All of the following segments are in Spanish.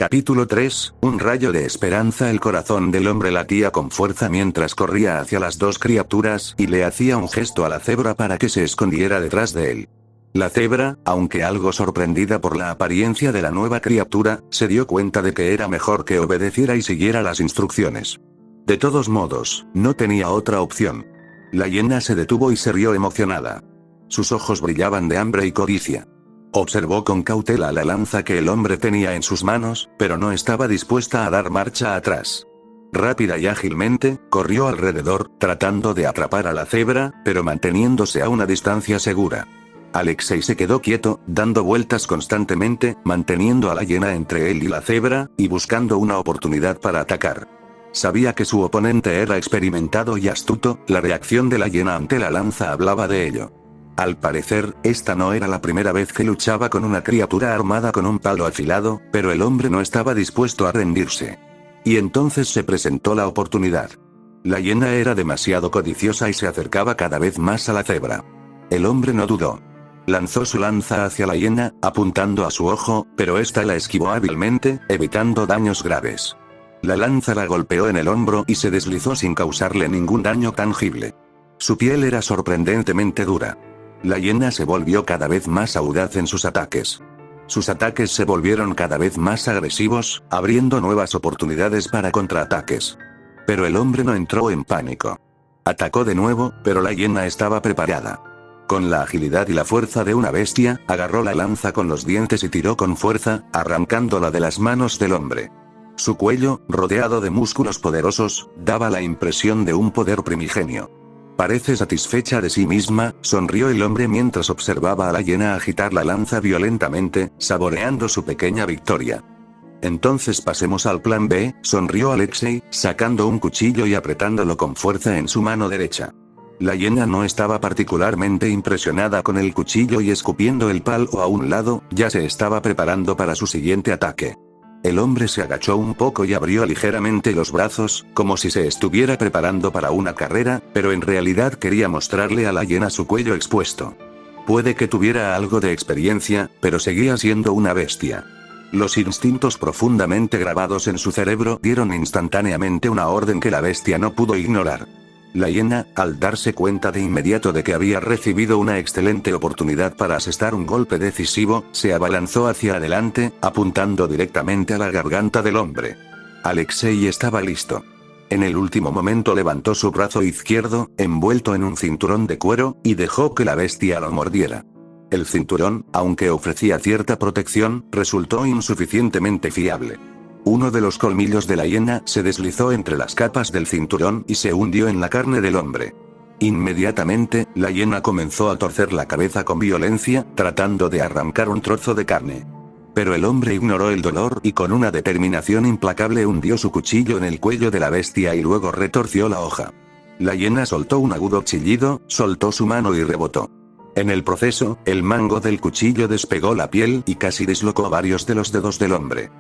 Capítulo 3, un rayo de esperanza. El corazón del hombre latía con fuerza mientras corría hacia las dos criaturas y le hacía un gesto a la cebra para que se escondiera detrás de él. La cebra, aunque algo sorprendida por la apariencia de la nueva criatura, se dio cuenta de que era mejor que obedeciera y siguiera las instrucciones. De todos modos, no tenía otra opción. La hiena se detuvo y se rió emocionada. Sus ojos brillaban de hambre y codicia. Observó con cautela la lanza que el hombre tenía en sus manos, pero no estaba dispuesta a dar marcha atrás. Rápida y ágilmente, corrió alrededor, tratando de atrapar a la cebra, pero manteniéndose a una distancia segura. Alexei se quedó quieto, dando vueltas constantemente, manteniendo a la hiena entre él y la cebra, y buscando una oportunidad para atacar. Sabía que su oponente era experimentado y astuto, la reacción de la hiena ante la lanza hablaba de ello. Al parecer, esta no era la primera vez que luchaba con una criatura armada con un palo afilado, pero el hombre no estaba dispuesto a rendirse. Y entonces se presentó la oportunidad. La hiena era demasiado codiciosa y se acercaba cada vez más a la cebra. El hombre no dudó. Lanzó su lanza hacia la hiena, apuntando a su ojo, pero esta la esquivó hábilmente, evitando daños graves. La lanza la golpeó en el hombro y se deslizó sin causarle ningún daño tangible. Su piel era sorprendentemente dura. La hiena se volvió cada vez más audaz en sus ataques. Sus ataques se volvieron cada vez más agresivos, abriendo nuevas oportunidades para contraataques. Pero el hombre no entró en pánico. Atacó de nuevo, pero la hiena estaba preparada. Con la agilidad y la fuerza de una bestia, agarró la lanza con los dientes y tiró con fuerza, arrancándola de las manos del hombre. Su cuello, rodeado de músculos poderosos, daba la impresión de un poder primigenio. Parece satisfecha de sí misma, sonrió el hombre mientras observaba a la hiena agitar la lanza violentamente, saboreando su pequeña victoria. Entonces pasemos al plan B, sonrió Alexei, sacando un cuchillo y apretándolo con fuerza en su mano derecha. La hiena no estaba particularmente impresionada con el cuchillo y escupiendo el palo a un lado, ya se estaba preparando para su siguiente ataque. El hombre se agachó un poco y abrió ligeramente los brazos, como si se estuviera preparando para una carrera, pero en realidad quería mostrarle a la hiena su cuello expuesto. Puede que tuviera algo de experiencia, pero seguía siendo una bestia. Los instintos profundamente grabados en su cerebro dieron instantáneamente una orden que la bestia no pudo ignorar. La hiena, al darse cuenta de inmediato de que había recibido una excelente oportunidad para asestar un golpe decisivo, se abalanzó hacia adelante, apuntando directamente a la garganta del hombre. Alexei estaba listo. En el último momento levantó su brazo izquierdo, envuelto en un cinturón de cuero, y dejó que la bestia lo mordiera. El cinturón, aunque ofrecía cierta protección, resultó insuficientemente fiable. Uno de los colmillos de la hiena se deslizó entre las capas del cinturón y se hundió en la carne del hombre. Inmediatamente, la hiena comenzó a torcer la cabeza con violencia, tratando de arrancar un trozo de carne. Pero el hombre ignoró el dolor y con una determinación implacable hundió su cuchillo en el cuello de la bestia y luego retorció la hoja. La hiena soltó un agudo chillido, soltó su mano y rebotó. En el proceso, el mango del cuchillo despegó la piel y casi dislocó varios de los dedos del hombre.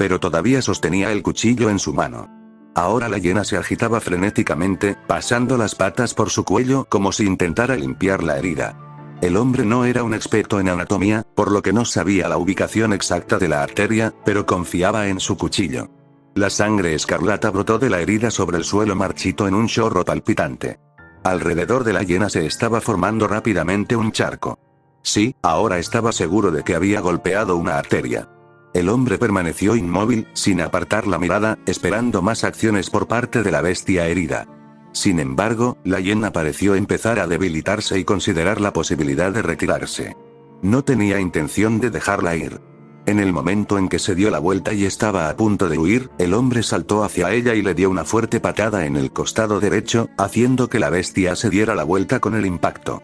Pero todavía sostenía el cuchillo en su mano. Ahora la hiena se agitaba frenéticamente, pasando las patas por su cuello como si intentara limpiar la herida. El hombre no era un experto en anatomía, por lo que no sabía la ubicación exacta de la arteria, pero confiaba en su cuchillo. La sangre escarlata brotó de la herida sobre el suelo marchito en un chorro palpitante. Alrededor de la hiena se estaba formando rápidamente un charco. Sí, ahora estaba seguro de que había golpeado una arteria. El hombre permaneció inmóvil, sin apartar la mirada, esperando más acciones por parte de la bestia herida. Sin embargo, la hiena pareció empezar a debilitarse y considerar la posibilidad de retirarse. No tenía intención de dejarla ir. En el momento en que se dio la vuelta y estaba a punto de huir, el hombre saltó hacia ella y le dio una fuerte patada en el costado derecho, haciendo que la bestia se diera la vuelta con el impacto.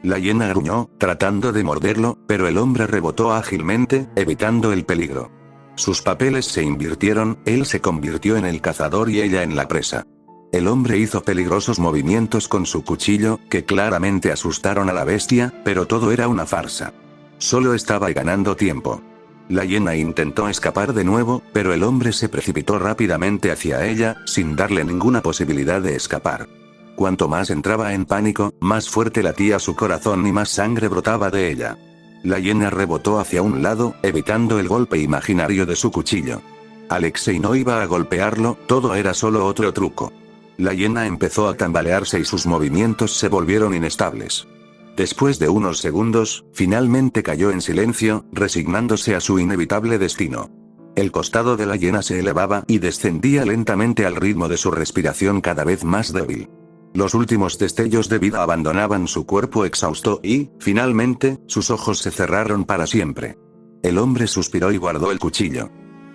La hiena gruñó, tratando de morderlo, pero el hombre rebotó ágilmente, evitando el peligro. Sus papeles se invirtieron, él se convirtió en el cazador y ella en la presa. El hombre hizo peligrosos movimientos con su cuchillo, que claramente asustaron a la bestia, pero todo era una farsa. Solo estaba ganando tiempo. La hiena intentó escapar de nuevo, pero el hombre se precipitó rápidamente hacia ella, sin darle ninguna posibilidad de escapar. Cuanto más entraba en pánico, más fuerte latía su corazón y más sangre brotaba de ella. La hiena rebotó hacia un lado, evitando el golpe imaginario de su cuchillo. Alexei no iba a golpearlo, todo era solo otro truco. La hiena empezó a tambalearse y sus movimientos se volvieron inestables. Después de unos segundos, finalmente cayó en silencio, resignándose a su inevitable destino. El costado de la hiena se elevaba y descendía lentamente al ritmo de su respiración cada vez más débil. Los últimos destellos de vida abandonaban su cuerpo exhausto y, finalmente, sus ojos se cerraron para siempre. El hombre suspiró y guardó el cuchillo.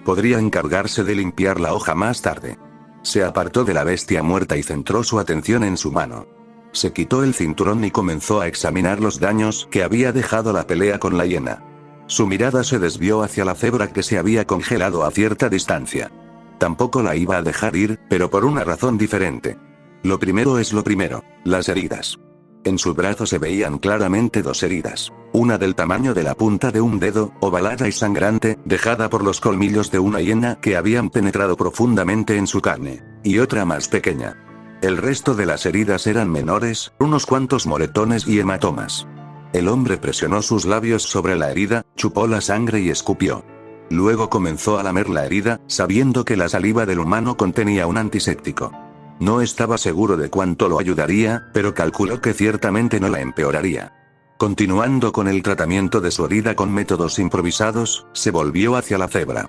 Podría encargarse de limpiar la hoja más tarde. Se apartó de la bestia muerta y centró su atención en su mano. Se quitó el cinturón y comenzó a examinar los daños que había dejado la pelea con la hiena. Su mirada se desvió hacia la cebra que se había congelado a cierta distancia. Tampoco la iba a dejar ir, pero por una razón diferente. Lo primero es lo primero, las heridas. En su brazo se veían claramente dos heridas. Una del tamaño de la punta de un dedo, ovalada y sangrante, dejada por los colmillos de una hiena que habían penetrado profundamente en su carne. Y otra más pequeña. El resto de las heridas eran menores, unos cuantos moretones y hematomas. El hombre presionó sus labios sobre la herida, chupó la sangre y escupió. Luego comenzó a lamer la herida, sabiendo que la saliva del humano contenía un antiséptico. No estaba seguro de cuánto lo ayudaría, pero calculó que ciertamente no la empeoraría. Continuando con el tratamiento de su herida con métodos improvisados, se volvió hacia la cebra.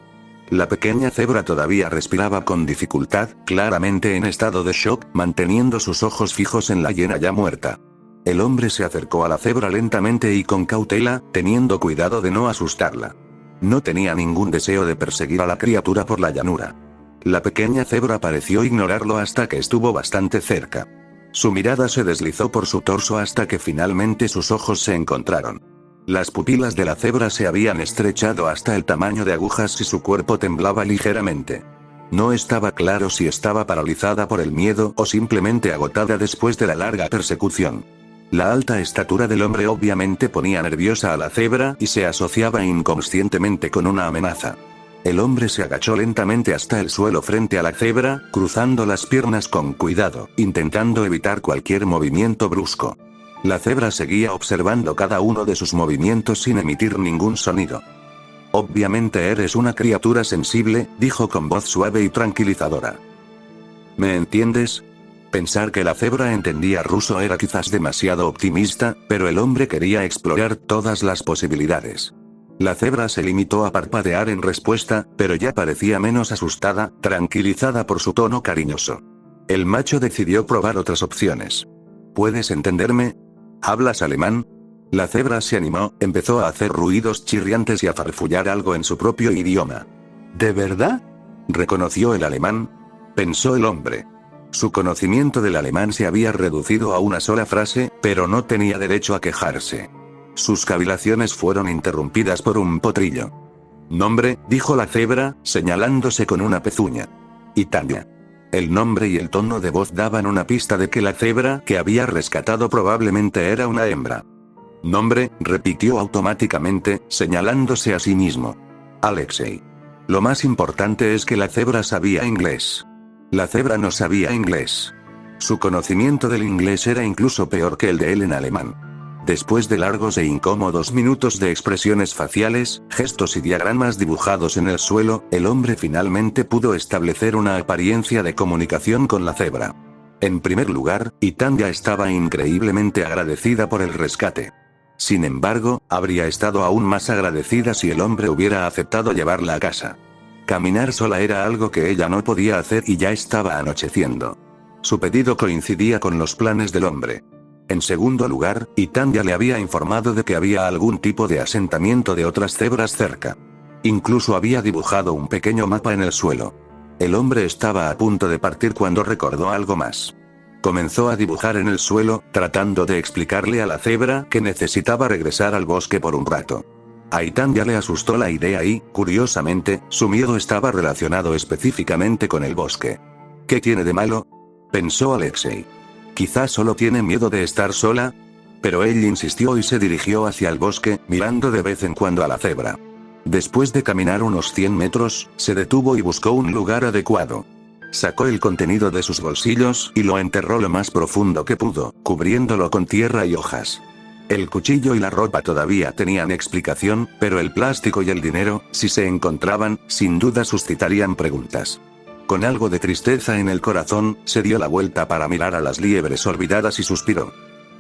La pequeña cebra todavía respiraba con dificultad, claramente en estado de shock, manteniendo sus ojos fijos en la hiena ya muerta. El hombre se acercó a la cebra lentamente y con cautela, teniendo cuidado de no asustarla. No tenía ningún deseo de perseguir a la criatura por la llanura. La pequeña cebra pareció ignorarlo hasta que estuvo bastante cerca. Su mirada se deslizó por su torso hasta que finalmente sus ojos se encontraron. Las pupilas de la cebra se habían estrechado hasta el tamaño de agujas y su cuerpo temblaba ligeramente. No estaba claro si estaba paralizada por el miedo o simplemente agotada después de la larga persecución. La alta estatura del hombre obviamente ponía nerviosa a la cebra y se asociaba inconscientemente con una amenaza. El hombre se agachó lentamente hasta el suelo frente a la cebra, cruzando las piernas con cuidado, intentando evitar cualquier movimiento brusco. La cebra seguía observando cada uno de sus movimientos sin emitir ningún sonido. Obviamente eres una criatura sensible, dijo con voz suave y tranquilizadora. ¿Me entiendes? Pensar que la cebra entendía ruso era quizás demasiado optimista, pero el hombre quería explorar todas las posibilidades. La cebra se limitó a parpadear en respuesta, pero ya parecía menos asustada, tranquilizada por su tono cariñoso. El macho decidió probar otras opciones. ¿Puedes entenderme? ¿Hablas alemán? La cebra se animó, empezó a hacer ruidos chirriantes y a farfullar algo en su propio idioma. ¿De verdad? ¿Reconoció el alemán? Pensó el hombre. Su conocimiento del alemán se había reducido a una sola frase, pero no tenía derecho a quejarse. Sus cavilaciones fueron interrumpidas por un potrillo. «Nombre», dijo la cebra, señalándose con una pezuña. «Y Tania». El nombre y el tono de voz daban una pista de que la cebra que había rescatado probablemente era una hembra. «Nombre», repitió automáticamente, señalándose a sí mismo. «Alexei». Lo más importante es que la cebra sabía inglés. La cebra no sabía inglés. Su conocimiento del inglés era incluso peor que el de él en alemán. Después de largos e incómodos minutos de expresiones faciales, gestos y diagramas dibujados en el suelo, el hombre finalmente pudo establecer una apariencia de comunicación con la cebra. En primer lugar, Tanya estaba increíblemente agradecida por el rescate. Sin embargo, habría estado aún más agradecida si el hombre hubiera aceptado llevarla a casa. Caminar sola era algo que ella no podía hacer y ya estaba anocheciendo. Su pedido coincidía con los planes del hombre. En segundo lugar, Tanya le había informado de que había algún tipo de asentamiento de otras cebras cerca. Incluso había dibujado un pequeño mapa en el suelo. El hombre estaba a punto de partir cuando recordó algo más. Comenzó a dibujar en el suelo, tratando de explicarle a la cebra que necesitaba regresar al bosque por un rato. A Tanya le asustó la idea y, curiosamente, su miedo estaba relacionado específicamente con el bosque. ¿Qué tiene de malo?, pensó Alexei. Quizás solo tiene miedo de estar sola. Pero él insistió y se dirigió hacia el bosque, mirando de vez en cuando a la cebra. Después de caminar unos 100 metros, se detuvo y buscó un lugar adecuado. Sacó el contenido de sus bolsillos y lo enterró lo más profundo que pudo, cubriéndolo con tierra y hojas. El cuchillo y la ropa todavía tenían explicación, pero el plástico y el dinero, si se encontraban, sin duda suscitarían preguntas. Con algo de tristeza en el corazón, se dio la vuelta para mirar a las liebres olvidadas y suspiró.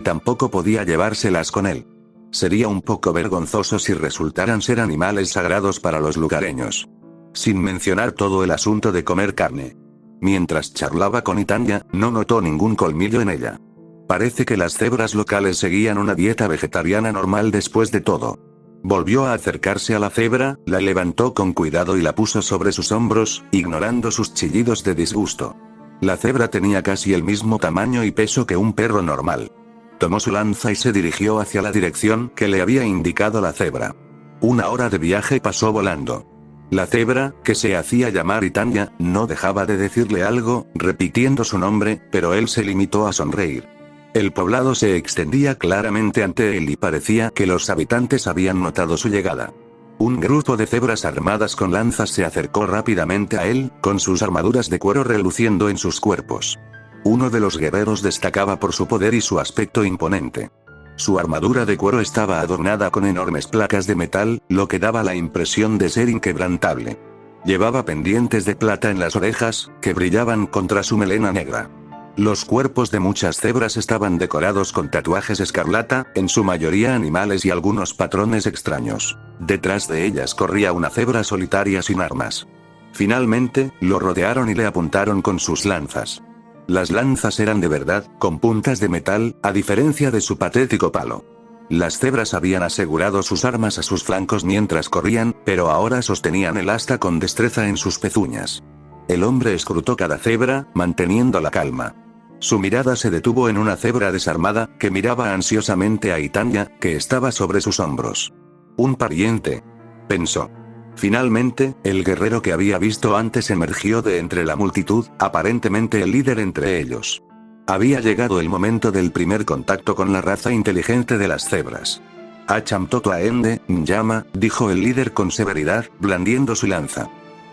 Tampoco podía llevárselas con él. Sería un poco vergonzoso si resultaran ser animales sagrados para los lugareños. Sin mencionar todo el asunto de comer carne. Mientras charlaba con Itanya, no notó ningún colmillo en ella. Parece que las cebras locales seguían una dieta vegetariana normal después de todo. Volvió a acercarse a la cebra, la levantó con cuidado y la puso sobre sus hombros, ignorando sus chillidos de disgusto. La cebra tenía casi el mismo tamaño y peso que un perro normal. Tomó su lanza y se dirigió hacia la dirección que le había indicado la cebra. 1 hora de viaje pasó volando. La cebra, que se hacía llamar Itanya, no dejaba de decirle algo, repitiendo su nombre, pero él se limitó a sonreír. El poblado se extendía claramente ante él y parecía que los habitantes habían notado su llegada. Un grupo de cebras armadas con lanzas se acercó rápidamente a él, con sus armaduras de cuero reluciendo en sus cuerpos. Uno de los guerreros destacaba por su poder y su aspecto imponente. Su armadura de cuero estaba adornada con enormes placas de metal, lo que daba la impresión de ser inquebrantable. Llevaba pendientes de plata en las orejas, que brillaban contra su melena negra. Los cuerpos de muchas cebras estaban decorados con tatuajes escarlata, en su mayoría animales y algunos patrones extraños. Detrás de ellas corría una cebra solitaria sin armas. Finalmente, lo rodearon y le apuntaron con sus lanzas. Las lanzas eran de verdad, con puntas de metal, a diferencia de su patético palo. Las cebras habían asegurado sus armas a sus flancos mientras corrían, pero ahora sostenían el asta con destreza en sus pezuñas. El hombre escrutó cada cebra, manteniendo la calma. Su mirada se detuvo en una cebra desarmada, que miraba ansiosamente a Itanya, que estaba sobre sus hombros. Un pariente, pensó. Finalmente, el guerrero que había visto antes emergió de entre la multitud, aparentemente el líder entre ellos. Había llegado el momento del primer contacto con la raza inteligente de las cebras. Achamtoto Aende, Nyama, dijo el líder con severidad, blandiendo su lanza.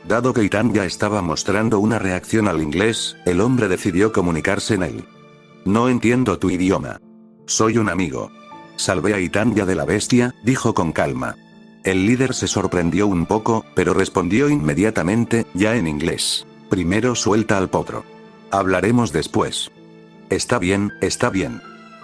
Dado que Itanya estaba mostrando una reacción al inglés, el hombre decidió comunicarse en él. No entiendo tu idioma. Soy un amigo. Salvé a Itanya de la bestia, dijo con calma. El líder se sorprendió un poco, pero respondió inmediatamente, ya en inglés. Primero suelta al potro. Hablaremos después. Está bien, está bien.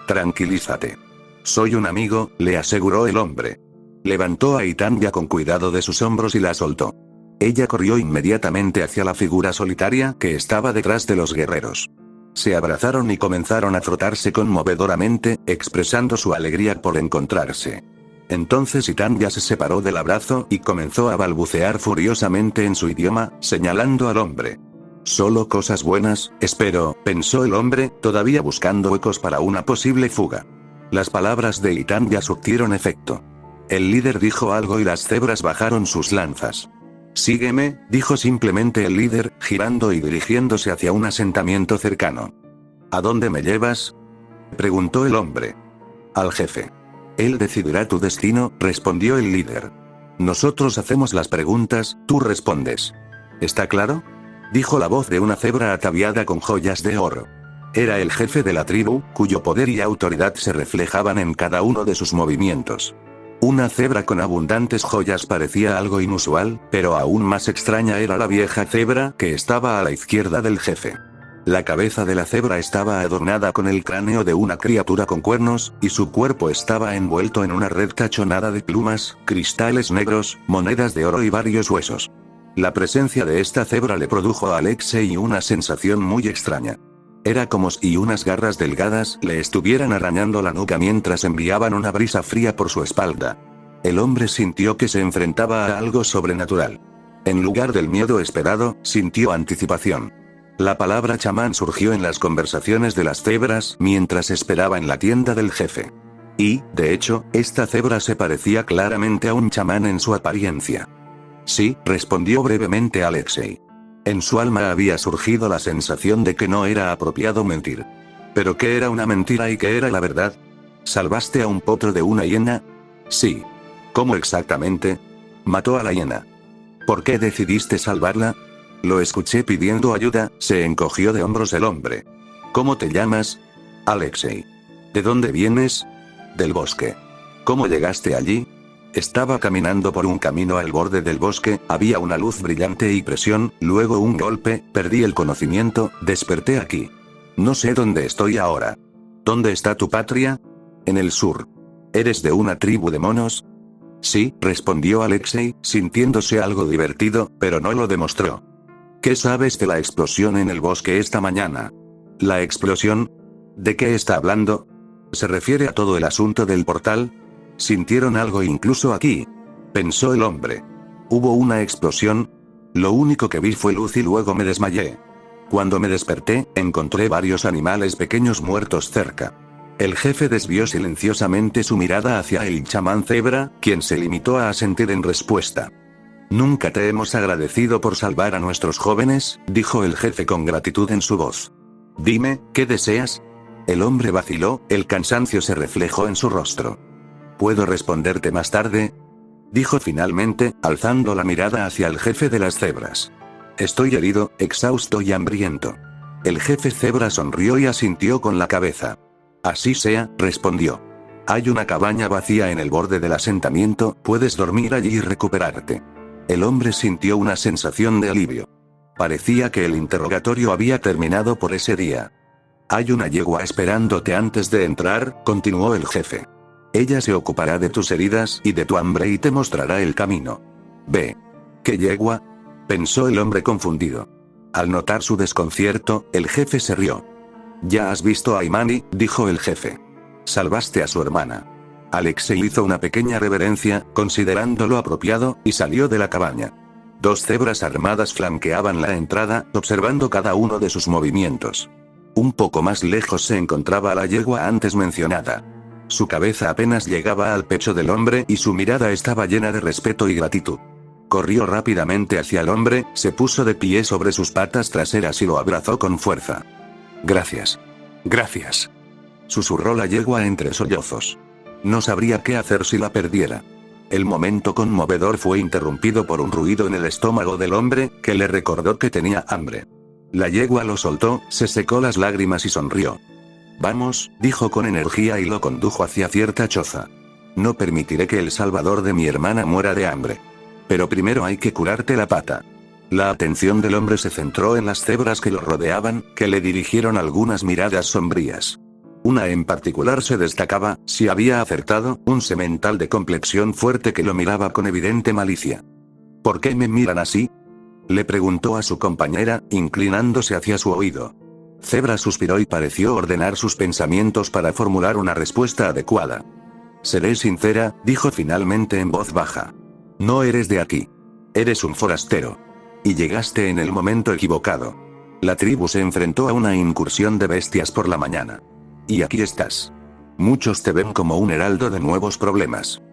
Tranquilízate. Soy un amigo, le aseguró el hombre. Levantó a Itanya con cuidado de sus hombros y la soltó. Ella corrió inmediatamente hacia la figura solitaria que estaba detrás de los guerreros. Se abrazaron y comenzaron a frotarse conmovedoramente, expresando su alegría por encontrarse. Entonces Itanya se separó del abrazo y comenzó a balbucear furiosamente en su idioma, señalando al hombre. Solo cosas buenas, espero, pensó el hombre, todavía buscando huecos para una posible fuga. Las palabras de Itanya surtieron efecto. El líder dijo algo y las cebras bajaron sus lanzas. Sígueme, dijo simplemente el líder, girando y dirigiéndose hacia un asentamiento cercano. ¿A dónde me llevas?, preguntó el hombre. Al jefe. Él decidirá tu destino, respondió el líder. Nosotros hacemos las preguntas, tú respondes. ¿Está claro?, dijo la voz de una cebra ataviada con joyas de oro. Era el jefe de la tribu, cuyo poder y autoridad se reflejaban en cada uno de sus movimientos. Una cebra con abundantes joyas parecía algo inusual, pero aún más extraña era la vieja cebra que estaba a la izquierda del jefe. La cabeza de la cebra estaba adornada con el cráneo de una criatura con cuernos, y su cuerpo estaba envuelto en una red tachonada de plumas, cristales negros, monedas de oro y varios huesos. La presencia de esta cebra le produjo a Alexei una sensación muy extraña. Era como si unas garras delgadas le estuvieran arañando la nuca mientras enviaban una brisa fría por su espalda. El hombre sintió que se enfrentaba a algo sobrenatural. En lugar del miedo esperado, sintió anticipación. La palabra chamán surgió en las conversaciones de las cebras mientras esperaba en la tienda del jefe. Y, de hecho, esta cebra se parecía claramente a un chamán en su apariencia. Sí, respondió brevemente Alexei. En su alma había surgido la sensación de que no era apropiado mentir. ¿Pero qué era una mentira y qué era la verdad? ¿Salvaste a un potro de una hiena? Sí. ¿Cómo exactamente? Mató a la hiena. ¿Por qué decidiste salvarla? Lo escuché pidiendo ayuda, se encogió de hombros el hombre. ¿Cómo te llamas? Alexei. ¿De dónde vienes? Del bosque. ¿Cómo llegaste allí? Estaba caminando por un camino al borde del bosque, había una luz brillante y presión, luego un golpe, perdí el conocimiento, desperté aquí. No sé dónde estoy ahora. ¿Dónde está tu patria? En el sur. ¿Eres de una tribu de monos? Sí, respondió Alexei, sintiéndose algo divertido, pero no lo demostró. ¿Qué sabes de la explosión en el bosque esta mañana? ¿La explosión? ¿De qué está hablando? ¿Se refiere a todo el asunto del portal? Sintieron algo incluso aquí. Pensó el hombre. ¿Hubo una explosión? Lo único que vi fue luz y luego me desmayé. Cuando me desperté, encontré varios animales pequeños muertos cerca. El jefe desvió silenciosamente su mirada hacia el chamán cebra, quien se limitó a asentir en respuesta. Nunca te hemos agradecido por salvar a nuestros jóvenes, dijo el jefe con gratitud en su voz. Dime, ¿qué deseas? El hombre vaciló, el cansancio se reflejó en su rostro. ¿Puedo responderte más tarde? Dijo finalmente, alzando la mirada hacia el jefe de las cebras. Estoy herido, exhausto y hambriento. El jefe cebra sonrió y asintió con la cabeza. Así sea, respondió. Hay una cabaña vacía en el borde del asentamiento, puedes dormir allí y recuperarte. El hombre sintió una sensación de alivio. Parecía que el interrogatorio había terminado por ese día. Hay una yegua esperándote antes de entrar, continuó el jefe. Ella se ocupará de tus heridas y de tu hambre y te mostrará el camino. Ve. ¿Qué yegua? Pensó el hombre confundido. Al notar su desconcierto, el jefe se rió. Ya has visto a Imani, dijo el jefe. Salvaste a su hermana. Alexei hizo una pequeña reverencia, considerándolo apropiado, y salió de la cabaña. Dos cebras armadas flanqueaban la entrada, observando cada uno de sus movimientos. Un poco más lejos se encontraba la yegua antes mencionada. Su cabeza apenas llegaba al pecho del hombre y su mirada estaba llena de respeto y gratitud. Corrió rápidamente hacia el hombre, se puso de pie sobre sus patas traseras y lo abrazó con fuerza. Gracias. Gracias. Susurró la yegua entre sollozos. No sabría qué hacer si la perdiera. El momento conmovedor fue interrumpido por un ruido en el estómago del hombre, que le recordó que tenía hambre. La yegua lo soltó, se secó las lágrimas y sonrió. Vamos, dijo con energía y lo condujo hacia cierta choza. No permitiré que el salvador de mi hermana muera de hambre. Pero primero hay que curarte la pata. La atención del hombre se centró en las cebras que lo rodeaban, que le dirigieron algunas miradas sombrías. Una en particular se destacaba, si había acertado, un semental de complexión fuerte que lo miraba con evidente malicia. ¿Por qué me miran así? Le preguntó a su compañera, inclinándose hacia su oído. Cebra suspiró y pareció ordenar sus pensamientos para formular una respuesta adecuada. Seré sincera, dijo finalmente en voz baja. No eres de aquí. Eres un forastero. Y llegaste en el momento equivocado. La tribu se enfrentó a una incursión de bestias por la mañana. Y aquí estás. Muchos te ven como un heraldo de nuevos problemas.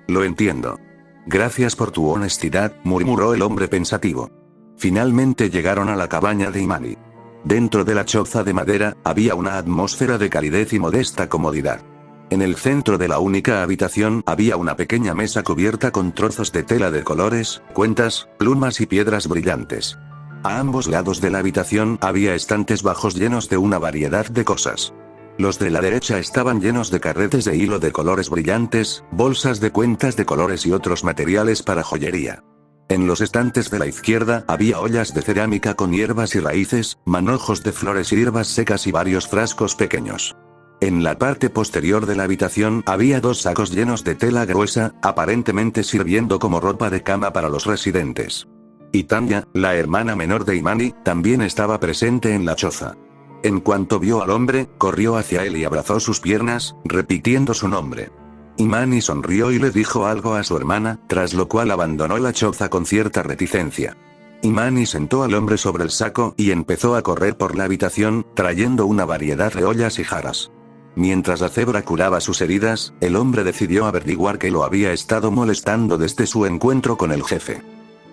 Lo entiendo. Gracias por tu honestidad, murmuró el hombre pensativo. Finalmente llegaron a la cabaña de Imani. Dentro de la choza de madera, había una atmósfera de calidez y modesta comodidad. En el centro de la única habitación había una pequeña mesa cubierta con trozos de tela de colores, cuentas, plumas y piedras brillantes. A ambos lados de la habitación había estantes bajos llenos de una variedad de cosas. Los de la derecha estaban llenos de carretes de hilo de colores brillantes, bolsas de cuentas de colores y otros materiales para joyería. En los estantes de la izquierda había ollas de cerámica con hierbas y raíces, manojos de flores y hierbas secas y varios frascos pequeños. En la parte posterior de la habitación había dos sacos llenos de tela gruesa, aparentemente sirviendo como ropa de cama para los residentes. Y Tanya, la hermana menor de Imani, también estaba presente en la choza. En cuanto vio al hombre, corrió hacia él y abrazó sus piernas, repitiendo su nombre. Imani sonrió y le dijo algo a su hermana, tras lo cual abandonó la choza con cierta reticencia. Imani sentó al hombre sobre el saco y empezó a correr por la habitación, trayendo una variedad de ollas y jarras. Mientras la cebra curaba sus heridas, el hombre decidió averiguar qué lo había estado molestando desde su encuentro con el jefe.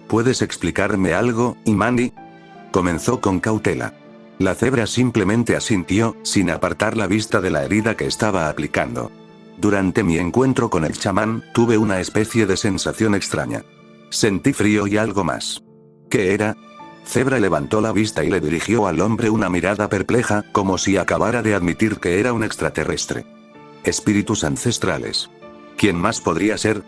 ¿Puedes explicarme algo, Imani? Comenzó con cautela. La cebra simplemente asintió, sin apartar la vista de la herida que estaba aplicando. Durante mi encuentro con el chamán, tuve una especie de sensación extraña. Sentí frío y algo más. ¿Qué era? Cebra levantó la vista y le dirigió al hombre una mirada perpleja, como si acabara de admitir que era un extraterrestre. Espíritus ancestrales. ¿Quién más podría ser?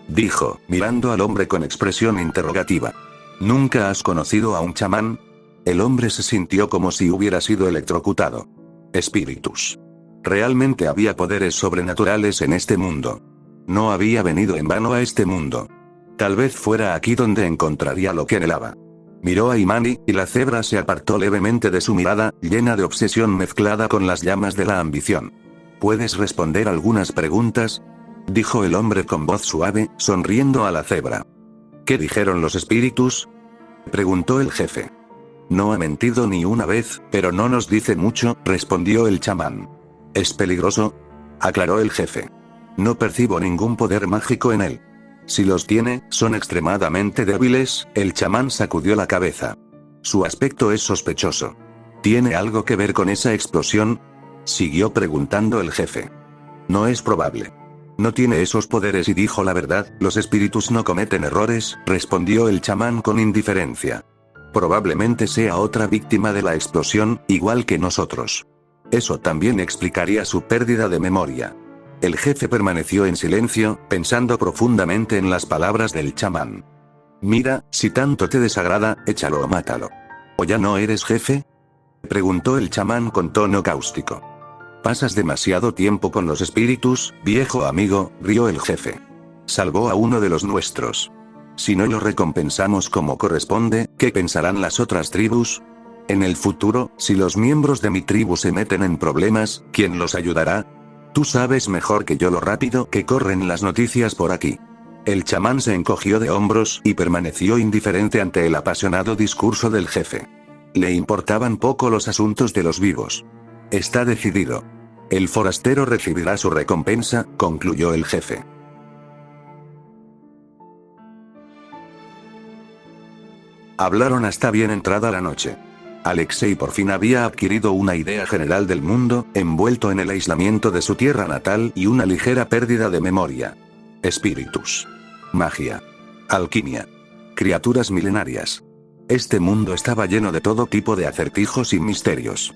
Dijo, mirando al hombre con expresión interrogativa. ¿Nunca has conocido a un chamán? El hombre se sintió como si hubiera sido electrocutado. Espíritus. Realmente había poderes sobrenaturales en este mundo. No había venido en vano a este mundo. Tal vez fuera aquí donde encontraría lo que anhelaba. Miró a Imani, y la cebra se apartó levemente de su mirada, llena de obsesión mezclada con las llamas de la ambición. ¿Puedes responder algunas preguntas?, dijo el hombre con voz suave, sonriendo a la cebra. ¿Qué dijeron los espíritus?, preguntó el jefe. No ha mentido ni una vez, pero no nos dice mucho, respondió el chamán. ¿Es peligroso?, aclaró el jefe. No percibo ningún poder mágico en él. Si los tiene, son extremadamente débiles. El chamán sacudió la cabeza. Su aspecto es sospechoso. ¿Tiene algo que ver con esa explosión?, siguió preguntando el jefe. No es probable. No tiene esos poderes y dijo la verdad, los espíritus no cometen errores, respondió el chamán con indiferencia. Probablemente sea otra víctima de la explosión, igual que nosotros. Eso también explicaría su pérdida de memoria. El jefe permaneció en silencio, pensando profundamente en las palabras del chamán. Mira, si tanto te desagrada, échalo o mátalo. ¿O ya no eres jefe?, preguntó el chamán con tono cáustico. Pasas demasiado tiempo con los espíritus, viejo amigo, rió el jefe. Salvó a uno de los nuestros. Si no lo recompensamos como corresponde, ¿qué pensarán las otras tribus? En el futuro, si los miembros de mi tribu se meten en problemas, ¿quién los ayudará? Tú sabes mejor que yo lo rápido que corren las noticias por aquí. El chamán se encogió de hombros y permaneció indiferente ante el apasionado discurso del jefe. Le importaban poco los asuntos de los vivos. Está decidido. El forastero recibirá su recompensa, concluyó el jefe. Hablaron hasta bien entrada la noche. Alexei por fin había adquirido una idea general del mundo, envuelto en el aislamiento de su tierra natal y una ligera pérdida de memoria. Espíritus. Magia. Alquimia. Criaturas milenarias. Este mundo estaba lleno de todo tipo de acertijos y misterios.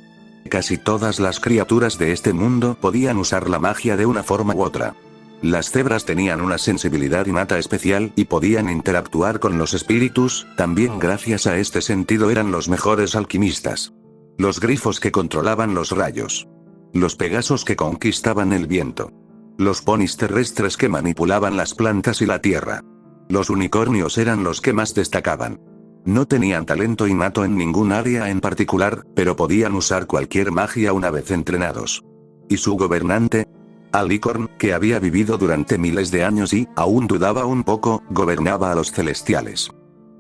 Casi todas las criaturas de este mundo podían usar la magia de una forma u otra. Las cebras tenían una sensibilidad innata especial y podían interactuar con los espíritus, también gracias a este sentido eran los mejores alquimistas. Los grifos que controlaban los rayos. Los pegasos que conquistaban el viento. Los ponis terrestres que manipulaban las plantas y la tierra. Los unicornios eran los que más destacaban. No tenían talento innato en ningún área en particular, pero podían usar cualquier magia una vez entrenados. ¿Y su gobernante? Alicorn, que había vivido durante miles de años y, aún dudaba un poco, gobernaba a los celestiales.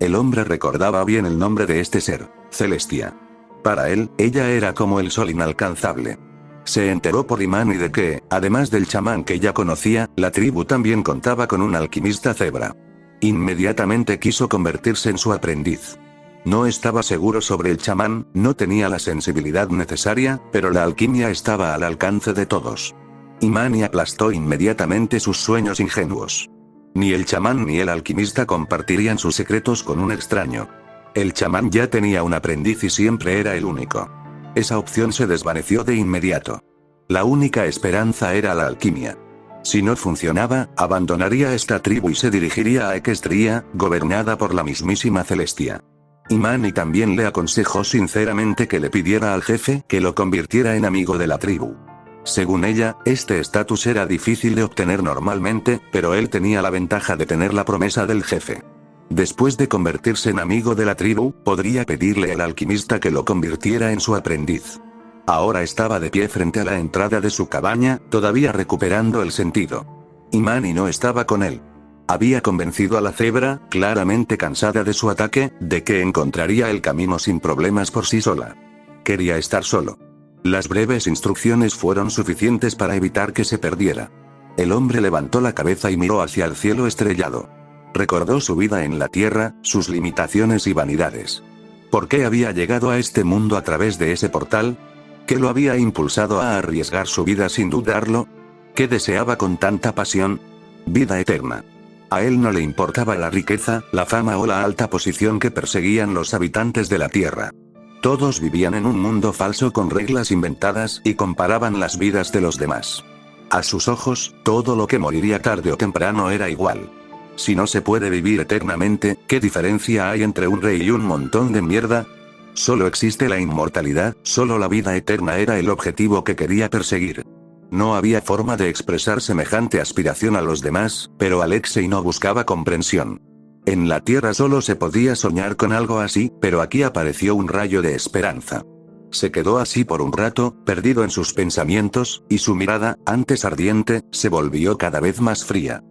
El hombre recordaba bien el nombre de este ser, Celestia. Para él, ella era como el sol inalcanzable. Se enteró por Imani de que, además del chamán que ya conocía, la tribu también contaba con un alquimista cebra. Inmediatamente quiso convertirse en su aprendiz. No estaba seguro sobre el chamán, no tenía la sensibilidad necesaria, pero la alquimia estaba al alcance de todos. Imani aplastó inmediatamente sus sueños ingenuos. Ni el chamán ni el alquimista compartirían sus secretos con un extraño. El chamán ya tenía un aprendiz y siempre era el único. Esa opción se desvaneció de inmediato. La única esperanza era la alquimia. Si no funcionaba, abandonaría esta tribu y se dirigiría a Equestria, gobernada por la mismísima Celestia. Imani también le aconsejó sinceramente que le pidiera al jefe que lo convirtiera en amigo de la tribu. Según ella, este estatus era difícil de obtener normalmente, pero él tenía la ventaja de tener la promesa del jefe. Después de convertirse en amigo de la tribu, podría pedirle al alquimista que lo convirtiera en su aprendiz. Ahora estaba de pie frente a la entrada de su cabaña, todavía recuperando el sentido. Imani no estaba con él. Había convencido a la cebra, claramente cansada de su ataque, de que encontraría el camino sin problemas por sí sola. Quería estar solo. Las breves instrucciones fueron suficientes para evitar que se perdiera. El hombre levantó la cabeza y miró hacia el cielo estrellado. Recordó su vida en la tierra, sus limitaciones y vanidades. ¿Por qué había llegado a este mundo a través de ese portal? ¿Qué lo había impulsado a arriesgar su vida sin dudarlo? ¿Qué deseaba con tanta pasión? Vida eterna. A él no le importaba la riqueza, la fama o la alta posición que perseguían los habitantes de la tierra. Todos vivían en un mundo falso con reglas inventadas y comparaban las vidas de los demás. A sus ojos, todo lo que moriría tarde o temprano era igual. Si no se puede vivir eternamente, ¿qué diferencia hay entre un rey y un montón de mierda? Solo existe la inmortalidad, solo la vida eterna era el objetivo que quería perseguir. No había forma de expresar semejante aspiración a los demás, pero Alexei no buscaba comprensión. En la Tierra solo se podía soñar con algo así, pero aquí apareció un rayo de esperanza. Se quedó así por un rato, perdido en sus pensamientos, y su mirada, antes ardiente, se volvió cada vez más fría.